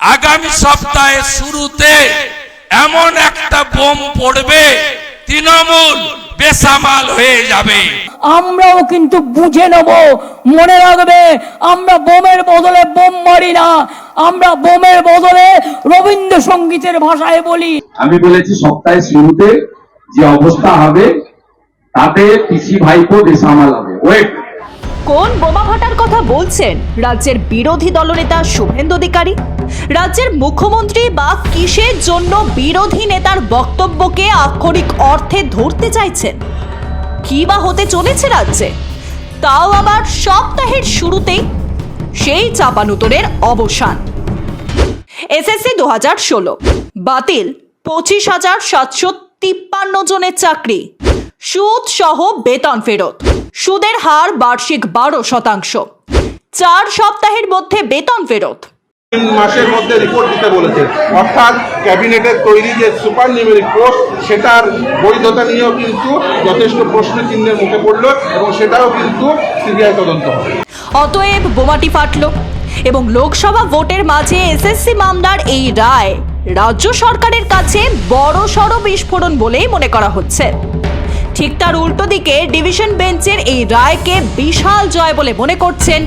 আগামী সপ্তাহের শুরুতে এমন একটা বোম পড়বে, তৃণমূল বেসামাল হয়ে যাবে। আমরাও কিন্তু বুঝে নেব, মনে রাখবে আমরা বোমের বদলে বোম মারি না, আমরা বোমের বদলে রবীন্দ্রসঙ্গীতের ভাষায় বলি। আমি বলেছি সপ্তাহের শুরুতে যে অবস্থা হবে তাতে পিসি ভাইপো বেসামাল হবে। ওয়েট, কোন বোমা ফাটার কথা বলছেন রাজ্যের বিরোধী দলনেতা শুভেন্দু অধিকারী? রাজ্যের মুখ্যমন্ত্রী বা কিসের জন্য বিরোধী নেতার বক্তব্যকে আক্ষরিক অর্থে ধরতে চাইছেন? কি বা হতে চলেছে রাজ্যে, তাও আবার সপ্তাহের শুরুতেই? সেই চাপানুতরের অবসান। এসএসসি 2016 বাতিল 25,753 জনের চাকরি, সুদ সহ বেতন ফেরত, সুদের হার বার্ষিক 12%, 4 সপ্তাহের মধ্যে বেতন ফেরত। 3 মাসের মধ্যে রিপোর্ট দিতে বলেছে, অর্থাৎ ক্যাবিনেটের তৈরি যে সুপার নিউমেরিক পোস্ট সেটার বৈধতা নিয়েও কিন্তু যথেষ্ট প্রশ্ন চিহ্নের মুখে পড়ল এবং সেটাও কিন্তু সিবিআই তদন্ত হবে। অতএব বোমাটি ফাটল এবং লোকসভা ভোটের মাঝে এসএসসি মামলার এই রায় রাজ্য সরকারের কাছে বড়সড় বিস্ফোরণ বলেই মনে করা হচ্ছে। ঠিক তার উল্টো দিকে ডিভিশন বেঞ্চের এই রায়কে বিশাল জয় বলে মনে করছেন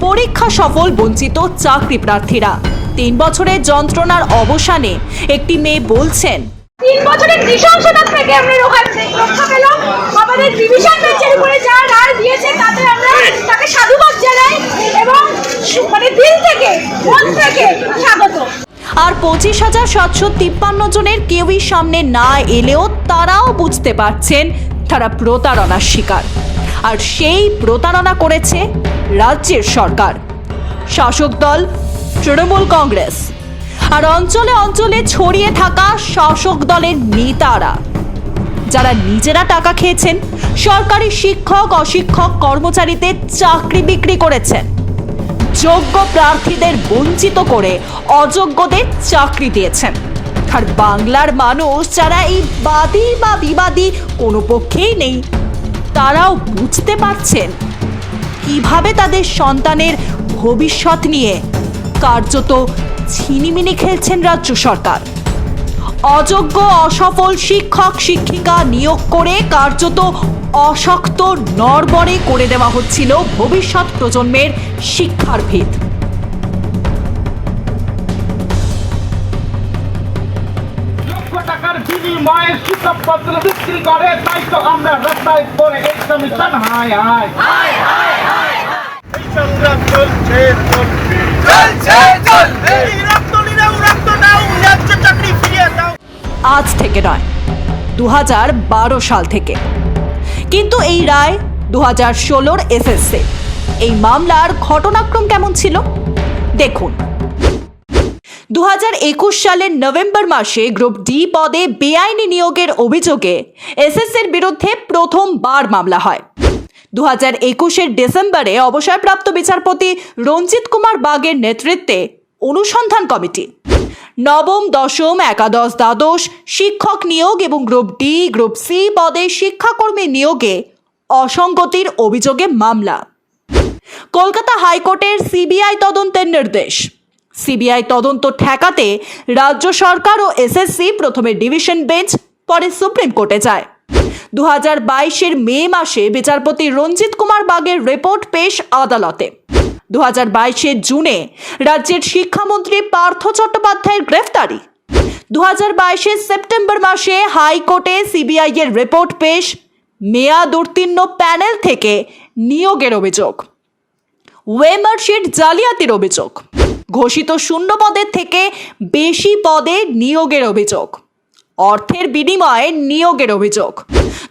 পরীক্ষা সফল বঞ্চিত চাকরি প্রার্থীরা। 3 বছরের যন্ত্রণার অবসানে একটি মেয়ে বলছেন, 3 বছরের নৃশংসতা থেকে আমরা রক্ষা পেলাম। আমাদের ডিভিশন বেঞ্চের উপরে যা রায় দিয়েছে তাতে আমরা তাকে সাধুবাদ জানাই এবং মানে দিল থেকে মন থেকে স্বাগত। আর 25,753 জনের কেউই সামনে না এলেও তারাও বুঝতে পারছেন তারা প্রতারণার শিকার। আর সেই প্রতারণা করেছে রাজ্যের সরকার, শাসক দল তৃণমূল কংগ্রেস আর অঞ্চলে অঞ্চলে ছড়িয়ে থাকা শাসক দলের নেতারা, যারা নিজেরা টাকা খেয়েছেন, সরকারি শিক্ষক অশিক্ষক কর্মচারীদের চাকরি বিক্রি করেছেন, যোগ্য প্রার্থীদের বঞ্চিত করে অযোগ্যদের চাকরি দিয়েছেন। আর বাংলার মানুষ যারা এই বাদী বা বিবাদী কোনো পক্ষেই নেই, তারাও বুঝতে পারছেন কিভাবে তাদের সন্তানের ভবিষ্যৎ নিয়ে কার্যত ছিনিমিনি খেলছেন রাজ্য সরকার। অযোগ্য অসফল শিক্ষক শিক্ষিকা নিয়োগ করে কার্যত অশক্ত নড়বড়ে করে দেওয়া হচ্ছিল ভবিষ্যৎ প্রজন্মের শিক্ষার ভিত। লক্ষ টাকার বিনিময়ে শিক্ষকপত্র বিক্রি করে, তাই তো আমরা রাস্তায় পড়ে এই কমিশন হায় হায় হায় হায় হায়। এই সংগ্রাম চলছে চলবে চলছে চলবে, রক্তলীরা রক্ত দাও, রাজ্য চাকরি ফিরিয়ে দাও। আজ থেকে নয়, 2012 সাল থেকে। কিন্তু এই রায় 2016 এসএসসি। এই মামলার ঘটনাক্রম কেমন ছিল দেখুন। 2021 সালের নভেম্বর মাসে গ্রুপ ডি পদে বেআইনি নিয়োগের অভিযোগে এসএসসির বিরুদ্ধে প্রথমবার মামলা হয়। 2021 ডিসেম্বরে অবসরপ্রাপ্ত বিচারপতি রঞ্জিত কুমার বাগের নেতৃত্বে অনুসন্ধান কমিটি নবম, দশম, একাদশ, দ্বাদশ শিক্ষক নিয়োগ এবং গ্রুপ ডি, গ্রুপ সি পদে শিক্ষাকর্মী নিয়োগে অসঙ্গতির অভিযোগে মামলা। কলকাতা হাইকোর্টের সিবিআই তদন্তের নির্দেশ। সিবিআই তদন্ত ঠেকাতে রাজ্য সরকার ও এসএসসি প্রথমে ডিভিশন বেঞ্চ, পরে সুপ্রিম কোর্টে যায়। 2022 মে মাসে বিচারপতি রঞ্জিত কুমার বাগের রিপোর্ট পেশ আদালতে। 2022 জুনে রাজ্যের শিক্ষামন্ত্রী পার্থ চট্টোপাধ্যায়ের গ্রেফতারি। 2022 সেপ্টেম্বর মাসে হাইকোর্টে সিবিআই এর রিপোর্ট পেশ, মেয়াদ উত্তীর্ণ প্যানেল থেকে নিয়োগের অভিযোগ, ওয়েমার্কশিট জালিয়াতির অভিযোগ, ঘোষিত শূন্য পদের থেকে বেশি পদে নিয়োগের অভিযোগ, অর্থের বিনিময়ে নিয়োগের অভিযোগ।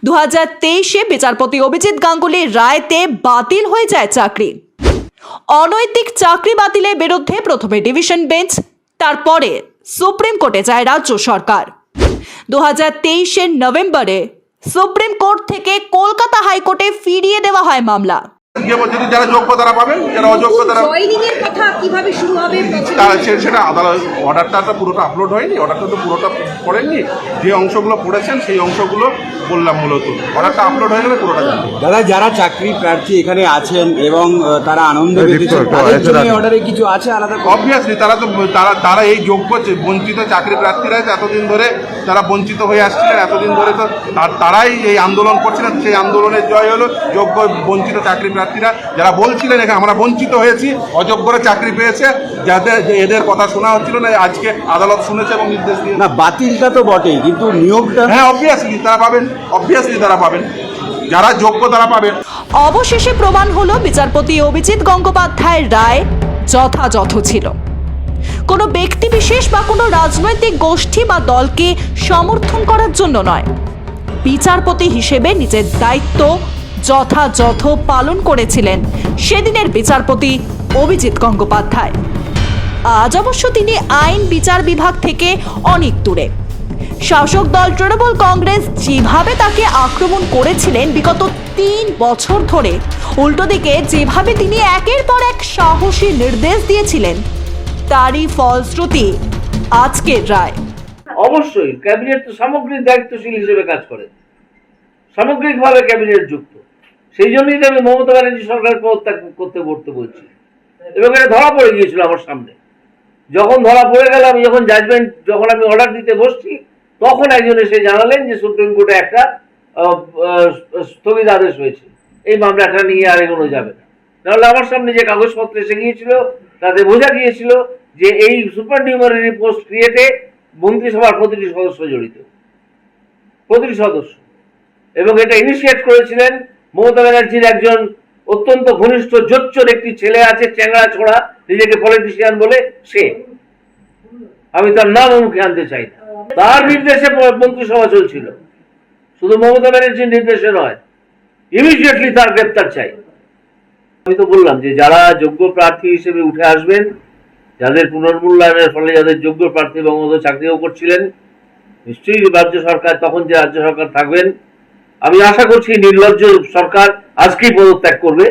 2023 বিচারপতি অভিজিৎ গাঙ্গুলির রায়তে বাতিল হয়ে যায় চাকরি। অনৈতিক চাকরি বাতিলের বিরুদ্ধে প্রথমে ডিভিশন বেঞ্চ, তারপরে সুপ্রিম কোর্টে যায় রাজ্য সরকার। 2023 নভেম্বরে সুপ্রিম কোর্ট থেকে কলকাতা হাইকোর্টে ফিরিয়ে দেওয়া হয় মামলা। যদি যারা যোগ্য তারা পাবেন, যারা অযোগ্য তারা জয়নিংয়ের কথা কিভাবে শুরু হবে? সেটা আদালত অর্ডারটা তো পুরোটা আপলোড হয়নি, অর্ডারটা তো পুরোটা পড়েননি, যে অংশগুলো পড়েছেন সেই অংশগুলো বললাম। মূলত অর্ডারটা আপলোড হয়ে গেলে পুরোটা জানবে। দাদা, যারা চাকরি প্রার্থী এখানে আছেন এবং তারা আনন্দ পেতেছেন, তাদের জন্য অর্ডারে কিছু আছে আলাদা? অবভিয়াসলি তারা এই যোগ্য বঞ্চিত চাকরি প্রার্থীরা এতদিন ধরে তারা বঞ্চিত হয়ে আসছিলেন, এতদিন ধরে তো তারাই এই আন্দোলন করছিলেন। সেই আন্দোলনের জয় হলো যোগ্য বঞ্চিত চাকরি প্রার্থীরা, যারা বলছিলেন এখানে আমরা বঞ্চিত হয়েছি, অযোগ্যরা চাকরি পেয়েছে, যাদের এদের কথা শোনা হচ্ছিল না, আজকে আদালত শুনেছে এবং নির্দেশ দিয়ে। না, বাতিলটা তো বটেই, কিন্তু নিয়োগটা? হ্যাঁ, অবভিয়াসলি তারা পাবেন, যারা যোগ্য তারা পাবেন। অবশেষে প্রমাণ হলো বিচারপতি অভিজিৎ গঙ্গোপাধ্যায়ের রায় যথাযথ ছিল। কোনো ব্যক্তি বিশেষ বা কোনো রাজনৈতিক গোষ্ঠী বা দলকে সমর্থন করার জন্য নয়, বিচারপতি হিসেবে নিজের দায়িত্ব যথাযথ পালন করেছিলেন সেদিনের বিচারপতি অভিজিৎ গঙ্গোপাধ্যায়। আজ অবশ্য তিনি আইন বিচার বিভাগ থেকে অনেক দূরে। শাসক দল তৃণমূল কংগ্রেস যেভাবে তাকে আক্রমণ করেছিলেন বিগত 3 বছর ধরে, উল্টো দিকে যেভাবে তিনি একের পর এক সাহসী নির্দেশ দিয়েছিলেন, তারই ফলশ্রুতি আজকের রায়। অবশ্যই ক্যাবিনেট তো সামগ্রিক দায়িত্বশীল হিসেবে কাজ করে, সামগ্রিকভাবে ক্যাবিনেট যুক্ত। সেই জন্যই তো আমি মমতা ব্যানার্জি সরকার পদত্যাগ করতে বলছি, এবং এটা ধরা পড়ে গিয়েছিল আমার সামনে। যখন ধরা পড়ে গেল, আমি যখন আমি অর্ডার দিতে বসছি, তখন একজন এসে জানালেন যে সুপ্রিম কোর্টে একটা স্থগিত আদেশ হয়েছে, এই মামলাটা নিয়ে আর এগোনো যাবে না। নাহলে আমার সামনে যে কাগজপত্র এসে গিয়েছিল তাতে বোঝা গিয়েছিল যে এই সুপার নিউমারি পোস্ট ক্রিয়েটে মন্ত্রিসভার প্রতিটি সদস্য জড়িত, প্রতিটি সদস্য। এবং এটা ইনিশিয়েট করেছিলেন মমতা ব্যানার্জির একজন অত্যন্ত ঘনিষ্ঠ জোচ্চোর একটি ছেলে আছে, চ্যাংড়া ছোড়া, নিজেকে পলিটিশিয়ান বলে সে, আমি তার নাম মুখে আনতে চাই না। তার নির্দেশে মন্ত্রিসভা চলছিল, শুধু মমতা ব্যানার্জির নির্দেশে নয়। ইমিডিয়েটলি তার গ্রেপ্তার চাই। আমি তো বললাম যে যারা যোগ্য প্রার্থী হিসেবে উঠে আসবেন, যাদের পুনর্মূল্যায়নের ফলে যাদের যোগ্য প্রার্থী বঙ্গবন্ধু চাকরিও করছিলেন, নিশ্চয়ই রাজ্য সরকার, তখন যে রাজ্য সরকার থাকবেন, আমি আশা করছি নির্লজ্জ সরকার আজকেই পদত্যাগ করবে।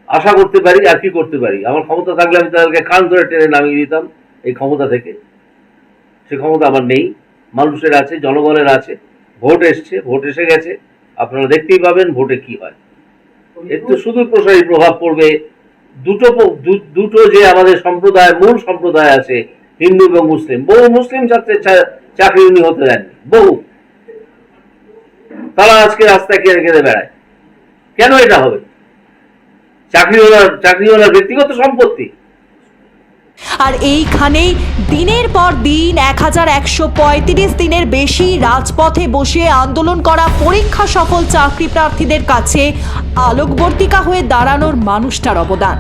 আশা করতে পারি, আর কি করতে পারি? আমার ক্ষমতা থাকলে আমি তাদেরকে কান ধরে টেনে নামিয়ে দিতাম এই ক্ষমতা থেকে। সে ক্ষমতা আমার নেই, মানুষের আছে, জনগণের আছে। ভোট এসছে, ভোট এসে গেছে, আপনারা দেখতেই পাবেন ভোটে কি হয়। এর তো শুধু প্রসারী প্রভাব পড়বে দুটো যে আমাদের সম্প্রদায়, মূল সম্প্রদায় আছে, হিন্দু এবং মুসলিম। বহু মুসলিম ছাত্রের চাকরি উনি হতে দেননি, বহু। তারা আজকে রাস্তায় কেঁদে বেড়ায়। কেন এটা হবে? চাকরিওয়ালার ব্যক্তিগত সম্পত্তি। আর এইখানেই দিনের পর দিন 1135 দিনের বেশি রাজপথে বসে আন্দোলন করা পরীক্ষা সফল চাকরি প্রার্থীদের কাছে আলোকবর্তিকা হয়ে দাঁড়ানোর মানুষটার অবদান,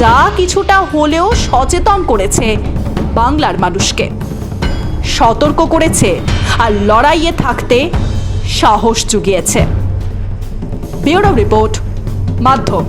যা কিছুটা হলেও সচেতন করেছে বাংলার মানুষকে, সতর্ক করেছে আর লড়াইয়ে থাকতে সাহস জুগিয়েছে। ব্যুরো রিপোর্ট, মাধ্যম।